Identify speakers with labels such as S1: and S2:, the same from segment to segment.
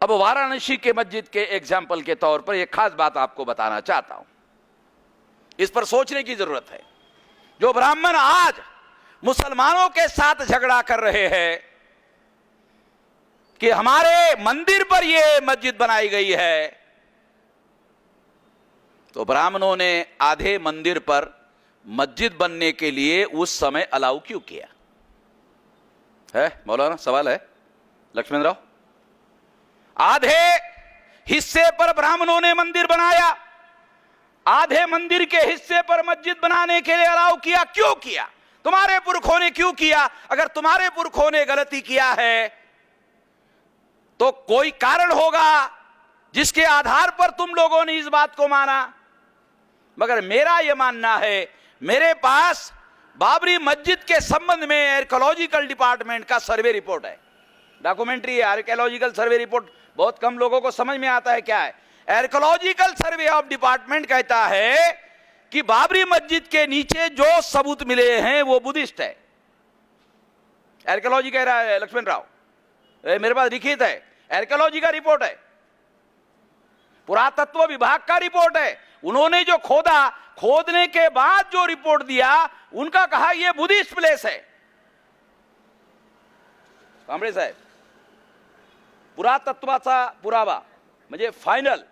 S1: अब वाराणसी के मस्जिद के एग्जाम्पल के तौर पर एक खास बात आपको बताना चाहता हूं, इस पर सोचने की जरूरत है। जो ब्राह्मण आज मुसलमानों के साथ झगड़ा कर रहे हैं कि हमारे मंदिर पर यह मस्जिद बनाई गई है, तो ब्राह्मणों ने आधे मंदिर पर मस्जिद बनने के लिए उस समय अलाउ क्यों किया है? मौलाना सवाल है लक्ष्मण राव। आधे हिस्से पर ब्राह्मणों ने मंदिर बनाया, आधे मंदिर के हिस्से पर मस्जिद बनाने के लिए अलाउ किया। क्यों किया? तुम्हारे पुरखों ने क्यों किया? अगर तुम्हारे पुरखों ने गलती किया है तो कोई कारण होगा जिसके आधार पर तुम लोगों ने इस बात को माना। मगर मेरा यह मानना है, मेरे पास बाबरी मस्जिद के संबंध में आर्कियोलॉजिकल डिपार्टमेंट का सर्वे रिपोर्ट है, डॉक्यूमेंट्री है। आर्कियोलॉजिकल सर्वे रिपोर्ट बहुत कम लोगों को समझ में आता है क्या है। आर्कियोलॉजिकल सर्वे ऑफ डिपार्टमेंट कहता है कि बाबरी मस्जिद के नीचे जो सबूत मिले हैं वो बुद्धिस्ट है। आर्कियोलॉजी कह रहा है लक्ष्मण राव, मेरे पास लिखित है, आर्कियोलॉजी का रिपोर्ट है, पुरातत्व विभाग का रिपोर्ट है। उन्होंने जो खोदा, खोदने के बाद जो रिपोर्ट दिया, उनका कहा यह बुद्धिस्ट प्लेस है। कांबळे साहेब, पुरातत्वाचा पुरावा म्हणजे फाइनल।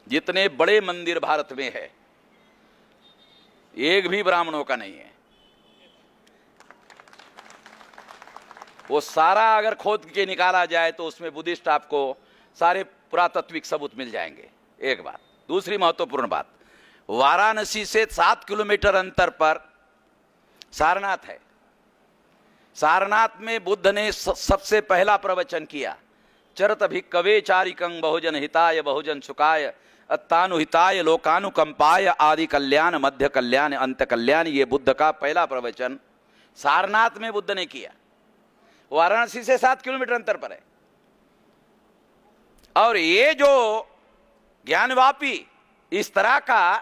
S1: जितने बड़े मंदिर भारत में है, एक भी ब्राह्मणों का नहीं है। वो सारा अगर खोद के निकाला जाए तो उसमें बुद्धिस्ट आपको सारे पुरातत्विक सबूत मिल जाएंगे। एक बात। दूसरी महत्वपूर्ण बात, वाराणसी से 7 किलोमीटर अंतर पर सारनाथ है। सारनाथ में बुद्ध ने सबसे पहला प्रवचन किया, चरत भिक्कवे चारिकं बहुजन हिताय बहुजन सुखाय अत्तानुहिताय लोकानुकंपाय आदि कल्याण मध्य कल्याण अंत कल्याण। ये बुद्ध का पहला प्रवचन सारनाथ में बुद्ध ने किया। वाराणसी से 7 किलोमीटर अंतर पर है। और ये जो ज्ञानव्यापी इस तरह का,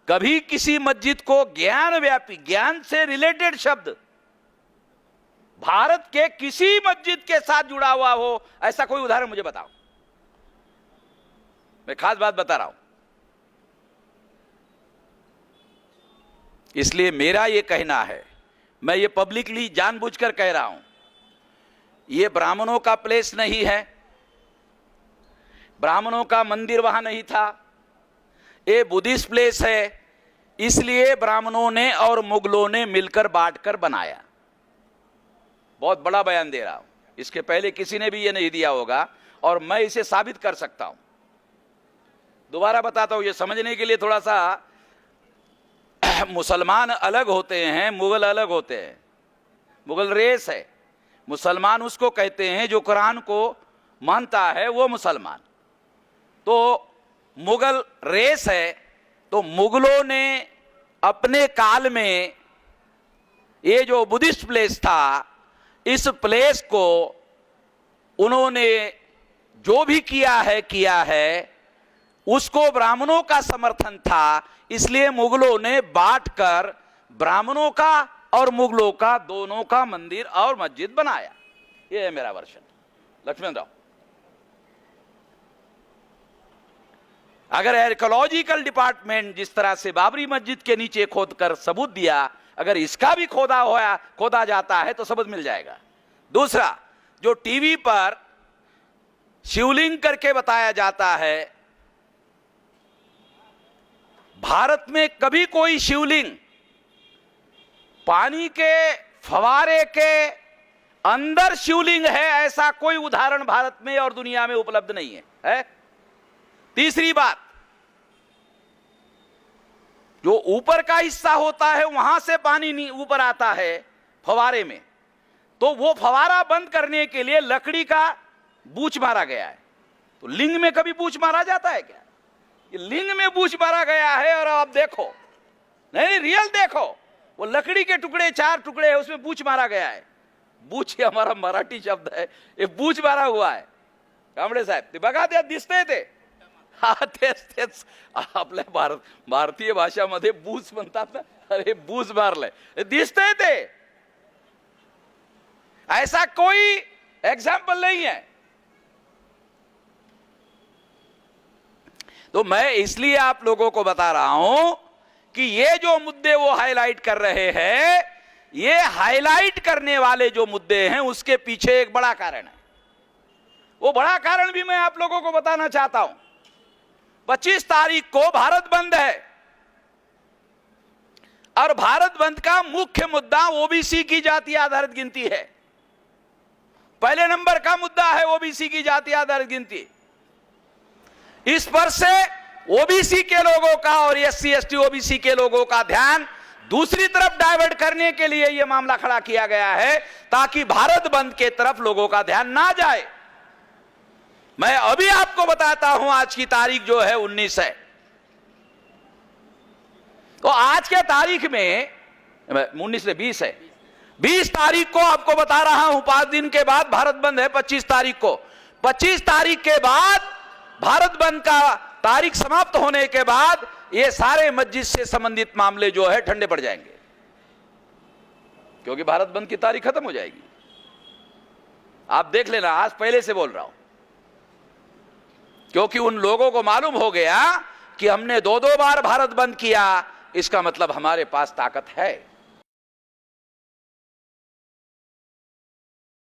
S1: कभी किसी मस्जिद को ज्ञान व्यापी, ज्ञान से रिलेटेड शब्द भारत के किसी मस्जिद के साथ जुड़ा हुआ हो, ऐसा कोई उदाहरण मुझे बताओ। मैं खास बात बता रहा हूं। इसलिए मेरा यह कहना है, मैं ये पब्लिकली जानबूझकर कह रहा हूं, ये ब्राह्मणों का प्लेस नहीं है, ब्राह्मणों का मंदिर वहां नहीं था, ये बुद्धिस्ट प्लेस है। इसलिए ब्राह्मणों ने और मुगलों ने मिलकर बांटकर बनाया। बहुत बड़ा बयान दे रहा हूं, इसके पहले किसी ने भी ये नहीं दिया होगा और मैं इसे साबित कर सकता हूं। दोबारा बताता हूं, ये समझने के लिए थोड़ा सा, मुसलमान अलग होते हैं, मुगल अलग होते हैं। मुगल रेस है, मुसलमान उसको कहते हैं जो कुरान को मानता है, वो मुसलमान। तो मुगल रेस है। तो मुगलों ने अपने काल में ये जो बुद्धिस्ट प्लेस था, इस प्लेस को उन्होंने जो भी किया है उसको ब्राह्मणों का समर्थन था। इसलिए मुगलों ने बांटकर ब्राह्मणों का और मुगलों का दोनों का मंदिर और मस्जिद बनाया। ये है मेरा वर्षन। लक्ष्मण राव, अगर आर्कियोलॉजिकल डिपार्टमेंट जिस तरह से बाबरी मस्जिद के नीचे खोदकर सबूत दिया, अगर इसका भी खोदा जाता है तो सबूत मिल जाएगा। दूसरा, जो टीवी पर शिवलिंग करके बताया जाता है, भारत में कभी कोई शिवलिंग पानी के फवारे के अंदर शिवलिंग है, ऐसा कोई उदाहरण भारत में और दुनिया में उपलब्ध नहीं है। तीसरी बात, जो ऊपर का हिस्सा होता है वहां से पानी ऊपर आता है फवारे में, तो वो फवारा बंद करने के लिए लकड़ी का बूच मारा गया है। तो लिंग में कभी बूच मारा जाता है क्या? ये लिंग में बूच मारा गया है। और आप देखो, नहीं रियल देखो, वो लकड़ी के टुकड़े 4 टुकड़े है, उसमें बूच मारा गया है। बूच ये हमारा मराठी शब्द है, ये बूच मारा हुआ है। कांबळे साहेब, ते बघा, ते दिसतंय ते, हा तेच आपल्या भारतीय भाषामध्ये बूच म्हणतात ना, अरे बूच मारलंय, दिसतंय ते। ऐसा कोई एग्जाम्पल नहीं है। तो मैं इसलिए आप लोगों को बता रहा हूं कि ये जो मुद्दे वो हाईलाइट कर रहे हैं, ये हाईलाइट करने वाले जो मुद्दे हैं उसके पीछे एक बड़ा कारण है। वो बड़ा कारण भी मैं आप लोगों को बताना चाहता हूं। 25 तारीख को भारत बंद है और भारत बंद का मुख्य मुद्दा ओबीसी की जाति आधारित गिनती है। पहले नंबर का मुद्दा है ओबीसी की जाति आधारित गिनती। इस पर से ओबीसी के लोगों का और एससी एसटी ओबीसी के लोगों का ध्यान दूसरी तरफ डाइवर्ट करने के लिए यह मामला खड़ा किया गया है, ताकि भारत बंद के तरफ लोगों का ध्यान ना जाए। मैं अभी आपको बताता हूं, आज की तारीख जो है 19 है। तो आज के तारीख में 19 से 20 है। 20 तारीख को आपको बता रहा हूं, 5 दिन के बाद भारत बंद है। 25 तारीख को, 25 तारीख के बाद भारत बंद का तारीख समाप्त होने के बाद ये सारे मस्जिद से संबंधित मामले जो है ठंडे पड़ जाएंगे, क्योंकि भारत बंद की तारीख खत्म हो जाएगी। आप देख लेना, आज पहले से बोल रहा हूं, क्योंकि उन लोगों को मालूम हो गया कि हमने 2-2 बार भारत बंद किया, इसका मतलब हमारे पास ताकत है।